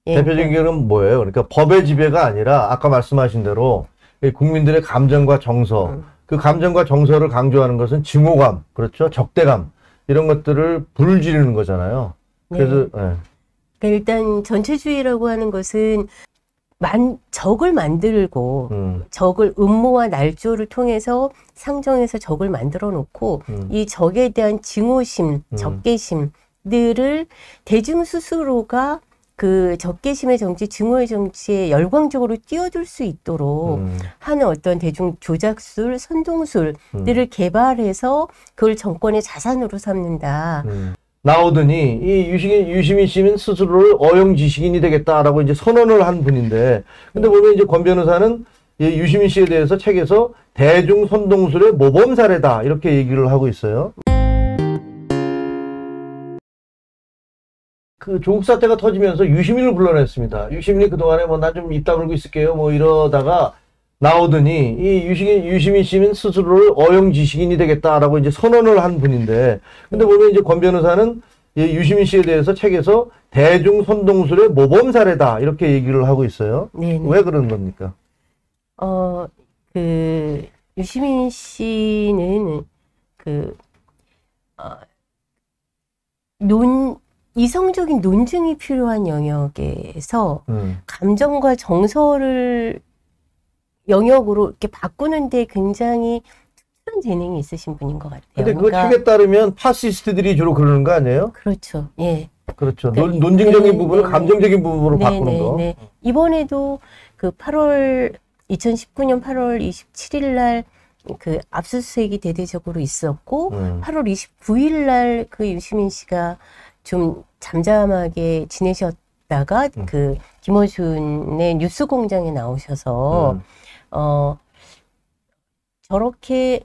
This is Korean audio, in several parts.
예, 대표적인 경우는 뭐예요? 그러니까 법의 지배가 아니라 아까 말씀하신 대로 이 국민들의 감정과 정서, 그 감정과 정서를 강조하는 것은 증오감, 그렇죠? 적대감 이런 것들을 불을 지르는 거잖아요. 그래서 네. 예. 그러니까 일단 전체주의라고 하는 것은 적을 만들고 적을 음모와 날조를 통해서 상정해서 적을 만들어 놓고 이 적에 대한 증오심, 적개심들을 대중 스스로가 그 적개심의 정치, 증오의 정치에 열광적으로 뛰어들 수 있도록 하는 어떤 대중 조작술, 선동술들을 개발해서 그걸 정권의 자산으로 삼는다. 나오더니 이 유시민 씨는 스스로를 어용지식인이 되겠다라고 이제 선언을 한 분인데, 근데 보면 이제 권 변호사는 이 유시민 씨에 대해서 책에서 대중 선동술의 모범 사례다 이렇게 얘기를 하고 있어요. 그 조국 사태가 터지면서 유시민을 불러냈습니다. 유시민이 그동안에 뭐 나 좀 이따 물고 있을게요 뭐 이러다가 나오더니 이 유시민 씨는 스스로를 어용지식인이 되겠다라고 이제 선언을 한 분인데, 근데 보면 이제 권 변호사는 이 유시민 씨에 대해서 책에서 대중 선동술의 모범 사례다 이렇게 얘기를 하고 있어요. 네네. 왜 그런 겁니까? 유시민 씨는 이성적인 논증이 필요한 영역에서 감정과 정서를 영역으로 이렇게 바꾸는데 굉장히 특별한 재능이 있으신 분인 것 같아요. 근데 그 책에 따르면 파시스트들이 주로 그러는 거 아니에요? 그렇죠. 예. 그렇죠. 그러니까 논증적인 부분을 감정적인 부분으로 바꾸는 거. 이번에도 그 2019년 8월 27일 날 그 압수수색이 대대적으로 있었고 8월 29일 날 그 유시민 씨가 좀 잠잠하게 지내셨다가 그 김어준의 뉴스공장에 나오셔서 저렇게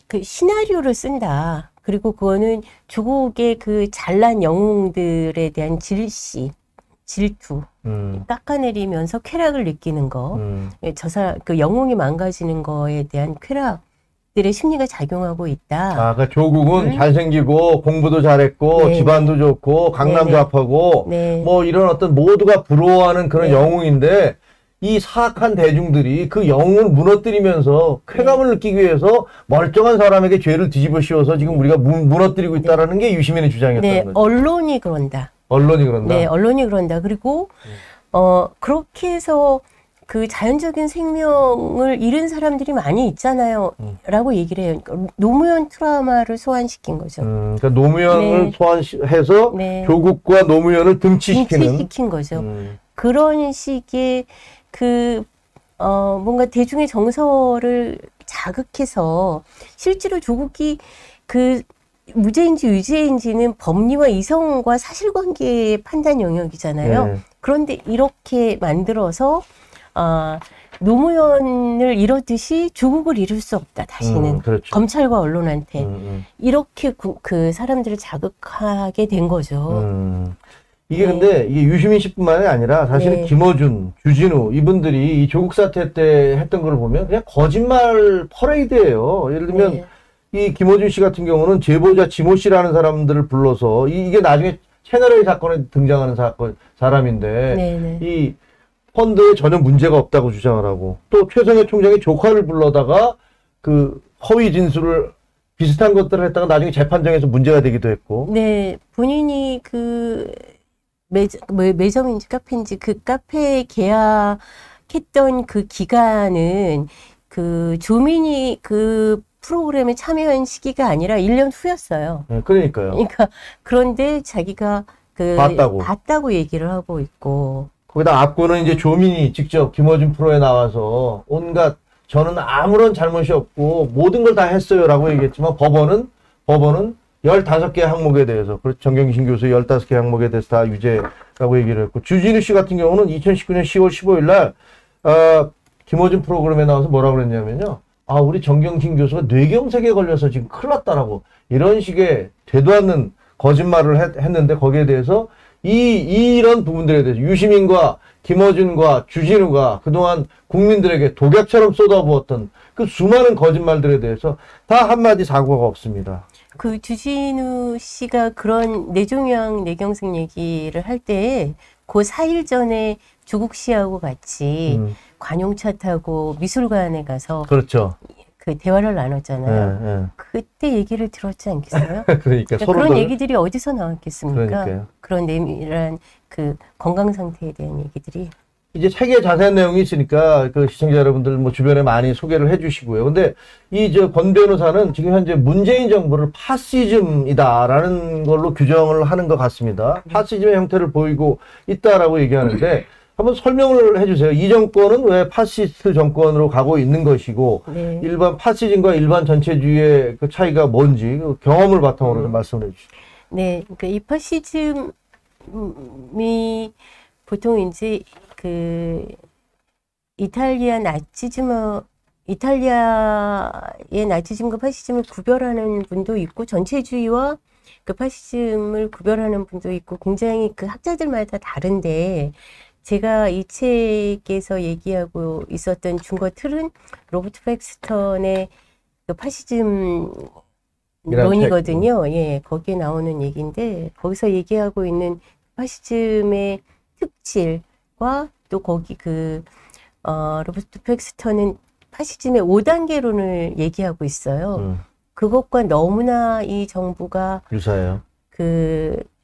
그 시나리오를 쓴다. 그리고 그거는 조국의 그 잘난 영웅들에 대한 질투, 깎아내리면서 쾌락을 느끼는 거, 그 영웅이 망가지는 거에 대한 쾌락들의 심리가 작용하고 있다. 아, 그러니까 조국은 잘생기고 공부도 잘했고 네네. 집안도 좋고 강남 좌파고 뭐 이런 어떤 모두가 부러워하는 그런 영웅인데, 이 사악한 대중들이 그 영웅을 무너뜨리면서 쾌감을 느끼기 위해서 멀쩡한 사람에게 죄를 뒤집어 씌워서 지금 우리가 무너뜨리고 있다라는 게 유시민의 주장이었다는 거죠. 언론이 그런다. 언론이 그런다. 네, 언론이 그런다. 그리고 그렇게 해서 그 자연적인 생명을 잃은 사람들이 많이 있잖아요. 라고 얘기를 해요. 그러니까 노무현 트라우마를 소환시킨 거죠. 그러니까 노무현을 소환해서 조국과 노무현을 등치시킨 거죠. 그런 식의 뭔가 대중의 정서를 자극해서 실제로 조국이 그 무죄인지 유죄인지는 법리와 이성과 사실관계의 판단 영역이잖아요. 그런데 이렇게 만들어서 노무현을 잃었듯이 조국을 잃을 수 없다. 다시는 그렇죠. 검찰과 언론한테 이렇게 그 사람들을 자극하게 된 거죠. 이게 근데 이게 유시민 씨뿐만이 아니라 사실은 김어준, 주진우 이분들이 이 조국 사태 때 했던 걸 보면 그냥 거짓말 퍼레이드예요. 예를 들면 이 김어준 씨 같은 경우는 제보자 지모 씨라는 사람들을 불러서 이게 나중에 채널A 사건에 등장하는 사람인데 이 펀드에 전혀 문제가 없다고 주장을 하고, 또 최성해 총장이 조카를 불러다가 그 허위 진술을 비슷한 것들을 했다가 나중에 재판정에서 문제가 되기도 했고. 네, 본인이 그 매점인지 카페인지 그 카페에 계약했던 그 기간은 그 조민이 그 프로그램에 참여한 시기가 아니라 1년 후였어요. 네, 그러니까요. 그러니까 그런데 자기가 봤다고 얘기를 하고 있고. 거기다 앞구는 이제 조민이 직접 김어준 프로에 나와서 온갖 저는 아무런 잘못이 없고 모든 걸 다 했어요라고 얘기했지만 법원은 15개 항목에 대해서, 그렇죠. 정경심 교수 15개 항목에 대해서 다 유죄라고 얘기를 했고, 주진우 씨 같은 경우는 2019년 10월 15일 날 김어준 프로그램에 나와서 뭐라고 그랬냐면요. 우리 정경심 교수가 뇌경색에 걸려서 지금 큰일 났다라고 이런 식의 되도 않는 거짓말을 했는데, 거기에 대해서 이런 부분들에 대해서 유시민과 김어준과 주진우가 그동안 국민들에게 독약처럼 쏟아부었던 그 수많은 거짓말들에 대해서 다 한마디 사과가 없습니다. 그 주진우 씨가 그런 뇌종양 뇌경색 얘기를 할 때 그 4일 전에 조국 씨하고 같이 관용차 타고 미술관에 가서 그렇죠. 그 대화를 나눴잖아요. 예, 예. 그때 얘기를 들었지 않겠어요? 그러니까 서로 그런 얘기들이 어디서 나왔겠습니까? 그러니까요. 그런 내밀한 그 건강 상태에 대한 얘기들이. 이제 책에 자세한 내용이 있으니까 그 시청자 여러분들 뭐 주변에 많이 소개를 해주시고요. 근데 이 저 권 변호사는 지금 현재 문재인 정부를 파시즘이다라는 걸로 규정을 하는 것 같습니다. 파시즘의 형태를 보이고 있다라고 얘기하는데 한번 설명을 해주세요. 이 정권은 왜 파시스트 정권으로 가고 있는 것이고 네. 일반 파시즘과 일반 전체주의의 그 차이가 뭔지 그 경험을 바탕으로 좀 말씀을 해주시죠. 네, 그러니까 이 파시즘이 보통 이제 그 이탈리아의 나치즘과 파시즘을 구별하는 분도 있고 전체주의와 그 파시즘을 구별하는 분도 있고 굉장히 그 학자들마다 다른데 제가 이 책에서 얘기하고 있었던 중거 틀은 로버트 팩스턴의 그 파시즘 론이거든요. 예, 거기에 나오는 얘기인데 거기서 얘기하고 있는 파시즘의 특질과 또 거기 로버트 팩스턴은 파시즘의 5단계론을 얘기하고 있어요. 그것과 너무나 이 정부가 유사해요.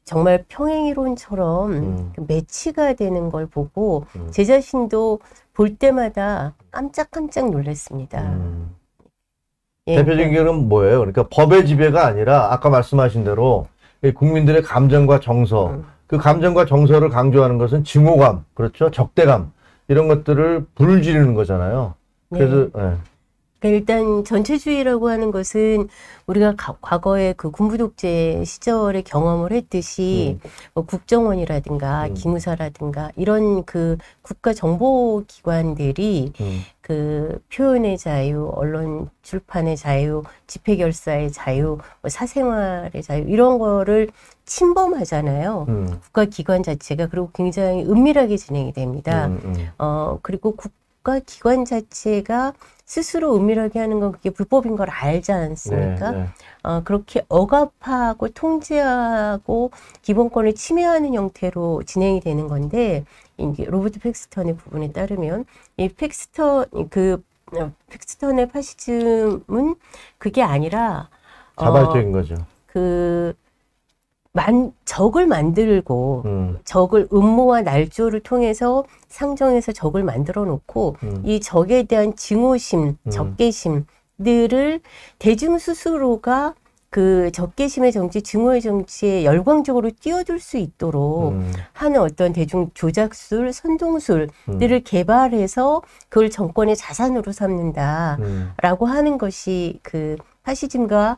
정말 평행이론처럼 매치가 되는 걸 보고 제 자신도 볼 때마다 깜짝깜짝 놀랐습니다. 예, 대표적인 경우는 뭐예요? 그러니까 법의 지배가 아니라 아까 말씀하신 대로 국민들의 감정과 정서, 그 감정과 정서를 강조하는 것은 증오감, 그렇죠? 적대감 이런 것들을 불을 지르는 거잖아요. 그래서 네. 일단 전체주의라고 하는 것은 우리가 과거에 그 군부 독재 시절에 경험을 했듯이 뭐 국정원이라든가 기무사라든가 이런 그 국가 정보 기관들이 그 표현의 자유, 언론 출판의 자유, 집회 결사의 자유, 뭐 사생활의 자유 이런 거를 침범하잖아요. 국가기관 자체가. 그리고 굉장히 은밀하게 진행이 됩니다. 그리고 국가기관 자체가 스스로 은밀하게 하는 건 그게 불법인 걸 알지 않습니까? 네, 네. 그렇게 억압하고 통제하고 기본권을 침해하는 형태로 진행이 되는 건데, 이제 로버트 팩스턴의 부분에 따르면 이 팩스턴의 파시즘은 그게 아니라 자발적인 거죠. 적을 만들고 적을 음모와 날조를 통해서 상정해서 적을 만들어 놓고 이 적에 대한 증오심, 적개심들을 대중 스스로가 그 적개심의 정치, 증오의 정치에 열광적으로 뛰어들 수 있도록 하는 어떤 대중 조작술, 선동술들을 개발해서 그걸 정권의 자산으로 삼는다라고 하는 것이 그 파시즘과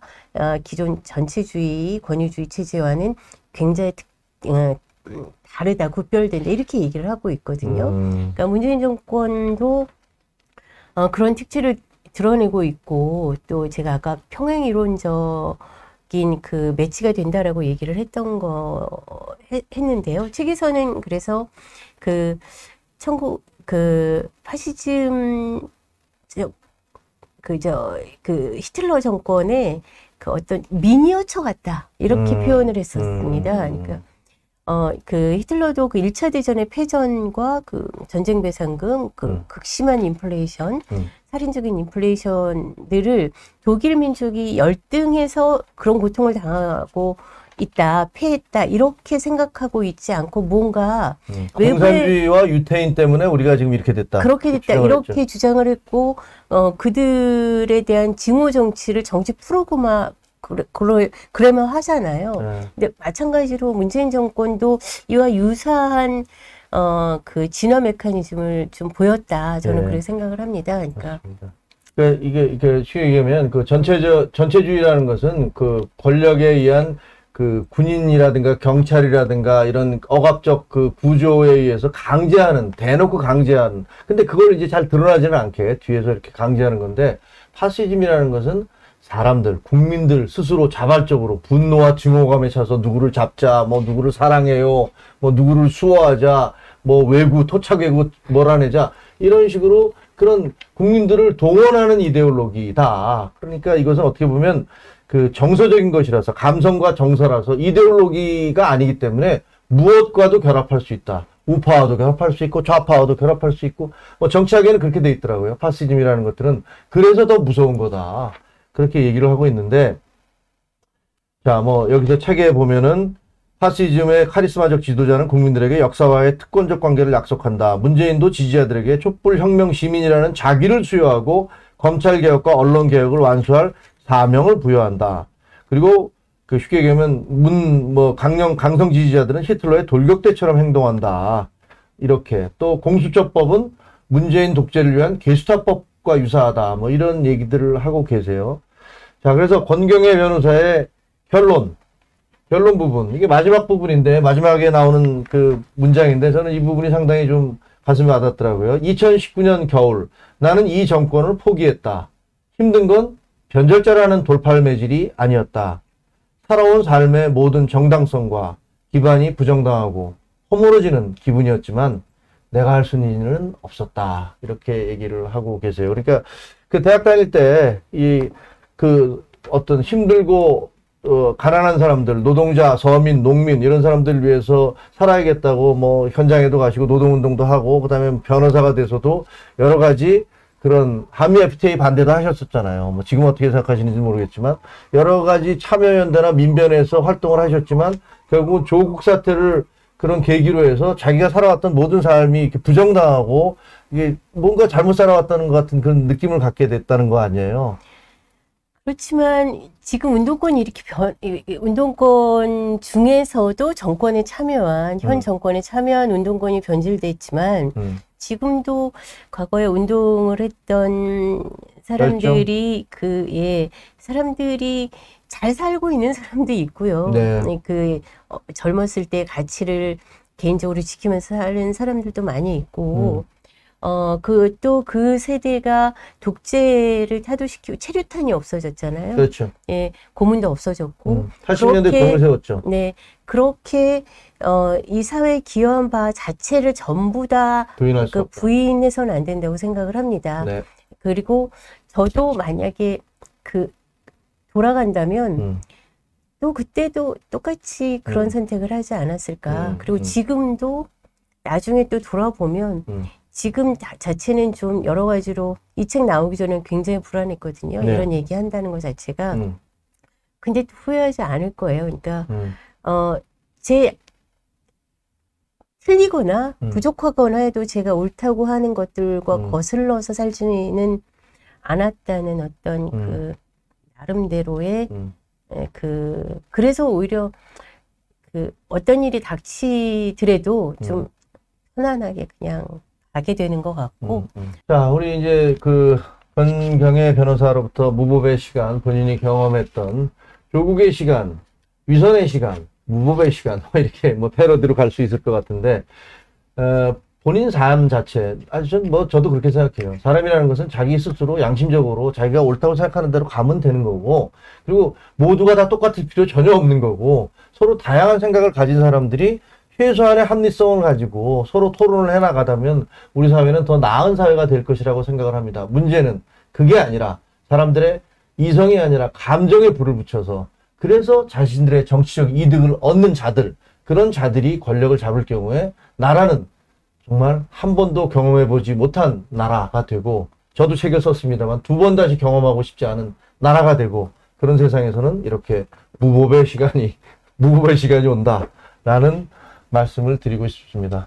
기존 전체주의, 권위주의 체제와는 굉장히 다르다, 구별된다 이렇게 얘기를 하고 있거든요. 그러니까 문재인 정권도 그런 특질을 드러내고 있고 또 제가 아까 평행이론적인 그 매치가 된다라고 얘기를 했는데요. 책에서는 그래서 파시즘 히틀러 정권의 그 어떤 미니어처 같다 이렇게 표현을 했었습니다. 그러니까 히틀러도 그 1차 대전의 패전과 그 전쟁 배상금, 극심한 인플레이션, 살인적인 인플레이션들을 독일 민족이 열등해서 그런 고통을 당하고 있다, 패했다 이렇게 생각하고 있지 않고 뭔가 공산주의와 유태인 때문에 우리가 지금 이렇게 됐다. 그렇게 됐다 이렇게 주장을 했고 그들에 대한 증오 정치를 정치 프로그마 그러면 하잖아요. 근데 마찬가지로 문재인 정권도 이와 유사한 그 진화 메커니즘을 좀 보였다. 저는 그렇게 생각을 합니다. 그러니까 이게 쉽게 얘기하면 그 전체주의라는 것은 그 권력에 의한 그 군인이라든가 경찰이라든가 이런 억압적 그 구조에 의해서 강제하는, 대놓고 강제하는. 근데 그걸 이제 잘 드러나지는 않게 뒤에서 이렇게 강제하는 건데, 파시즘이라는 것은 사람들, 국민들 스스로 자발적으로 분노와 증오감에 차서 누구를 잡자, 뭐 누구를 사랑해요, 뭐 누구를 수호하자, 뭐 외구, 토착외구 몰아내자, 이런 식으로 그런 국민들을 동원하는 이데올로기다. 그러니까 이것은 어떻게 보면 그 정서적인 것이라서, 감성과 정서라서 이데올로기가 아니기 때문에 무엇과도 결합할 수 있다. 우파와도 결합할 수 있고 좌파와도 결합할 수 있고 뭐 정치학에는 그렇게 돼 있더라고요. 파시즘이라는 것들은 그래서 더 무서운 거다. 그렇게 얘기를 하고 있는데 자, 뭐 여기서 책에 보면은 파시즘의 카리스마적 지도자는 국민들에게 역사와의 특권적 관계를 약속한다. 문재인도 지지자들에게 촛불혁명 시민이라는 자기를 수여하고 검찰개혁과 언론개혁을 완수할 사명을 부여한다. 그리고 그 쉽게 얘기하면 강성 지지자들은 히틀러의 돌격대처럼 행동한다. 이렇게. 또 공수처법은 문재인 독재를 위한 게슈타법과 유사하다. 뭐 이런 얘기들을 하고 계세요. 자, 그래서 권경애 변호사의 결론 부분. 이게 마지막 부분인데, 마지막에 나오는 그 문장인데, 저는 이 부분이 상당히 좀 가슴에 와닿더라고요. 2019년 겨울, 나는 이 정권을 포기했다. 힘든 건 변절자라는 돌팔 매질이 아니었다. 살아온 삶의 모든 정당성과 기반이 부정당하고 허물어지는 기분이었지만, 내가 할 수 있는 일은 없었다. 이렇게 얘기를 하고 계세요. 그러니까, 그 대학 다닐 때, 어떤 힘들고, 가난한 사람들, 노동자, 서민, 농민, 이런 사람들을 위해서 살아야겠다고, 뭐, 현장에도 가시고, 노동운동도 하고, 그 다음에 변호사가 돼서도 여러 가지 그런 한미 FTA 반대도 하셨었잖아요. 뭐, 지금 어떻게 생각하시는지 모르겠지만, 여러 가지 참여연대나 민변에서 활동을 하셨지만, 결국은 조국 사태를 그런 계기로 해서 자기가 살아왔던 모든 삶이 이렇게 부정당하고, 이게 뭔가 잘못 살아왔다는 것 같은 그런 느낌을 갖게 됐다는 거 아니에요? 그렇지만 지금 운동권이 이렇게 운동권 중에서도 정권에 참여한 현 정권에 참여한 운동권이 변질돼 있지만 지금도 과거에 운동을 했던 사람들이 사람들이 잘 살고 있는 사람도 있고요. 네. 젊었을 때 가치를 개인적으로 지키면서 사는 사람들도 많이 있고. 또 그 세대가 독재를 타도시키고 체류탄이 없어졌잖아요. 그렇죠. 예, 고문도 없어졌고. 80년대 공을 세웠죠. 네, 그렇게 이 사회에 기여한 바 자체를 전부 다 부인해서는 안 된다고 생각을 합니다. 네. 그리고 저도 만약에 돌아간다면 또 그때도 똑같이 그런 선택을 하지 않았을까. 그리고 지금도 나중에 또 돌아보면 지금 자체는 좀 여러 가지로 이 책 나오기 전에 굉장히 불안했거든요. 네. 이런 얘기 한다는 것 자체가. 근데 또 후회하지 않을 거예요. 그러니까 틀리거나 부족하거나 해도 제가 옳다고 하는 것들과 거슬러서 살지는 않았다는 어떤 나름대로의 그래서 오히려 어떤 일이 닥치더라도 좀 편안하게 그냥 가게 되는 것 같고. 자, 우리 이제 권경애 변호사로부터 무법의 시간, 본인이 경험했던 조국의 시간, 위선의 시간, 무법의 시간, 이렇게 패러디로 갈 수 있을 것 같은데, 본인 삶 자체, 저도 그렇게 생각해요. 사람이라는 것은 자기 스스로 양심적으로 자기가 옳다고 생각하는 대로 가면 되는 거고, 그리고 모두가 다 똑같을 필요 전혀 없는 거고, 서로 다양한 생각을 가진 사람들이 최소한의 합리성을 가지고 서로 토론을 해나가다면 우리 사회는 더 나은 사회가 될 것이라고 생각을 합니다. 문제는 그게 아니라 사람들의 이성이 아니라 감정에 불을 붙여서 그래서 자신들의 정치적 이득을 얻는 자들, 그런 자들이 권력을 잡을 경우에 나라는 정말 한 번도 경험해보지 못한 나라가 되고, 저도 책을 썼습니다만 2번 다시 경험하고 싶지 않은 나라가 되고, 그런 세상에서는 이렇게 무법의 시간이 온다라는 말씀을 드리고 싶습니다.